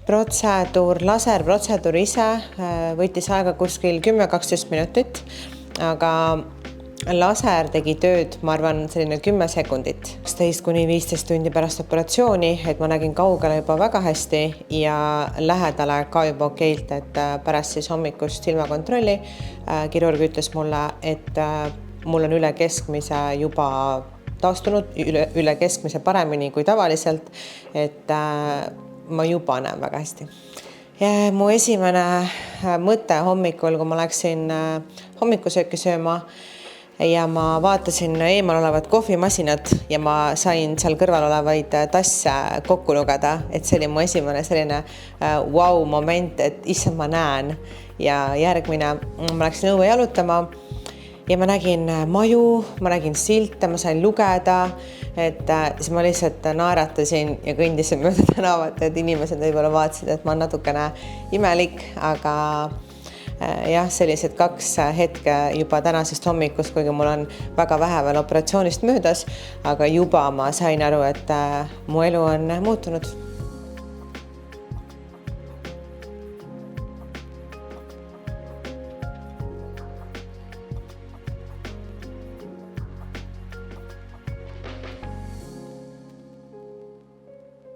Laserprotseduur ise võttis aega kuskil 10-12 minutit, aga laser tegi tööd, ma arvan, selline 10 sekundit. 12-15 tundi pärast operatsiooni, et ma nägin kaugele juba väga hästi ja lähedale ka juba okeilt, et pärast siis hommikust silmakontrolli kirurg ütles mulle, et mul on üle keskmise juba taastunud, üle keskmise paremini kui tavaliselt, et ma juba näen väga hästi. Ja mu esimene mõte hommikul, kui ma läksin hommikusööki sööma, ja ma vaatasin eemal olevat kohvimasinad ja ma sain seal kõrval olevaid tasse kokku lugeda, et see oli mu esimene selline wow-moment, et issand, ma näen. Ja järgmine, ma läksin õue jalutama ja ma nägin maju, ma nägin silte, ma sain lugeda, et siis ma lihtsalt naeratasin ja kõndisin mööda tänavat, et inimesed võib-olla vaatasid, et ma olen natukene imelik, aga jah, sellised 2 hetke juba tänasest hommikust, kuigi mul on väga vähe veel operatsioonist möödas, aga juba ma sain aru, et mu elu on muutunud.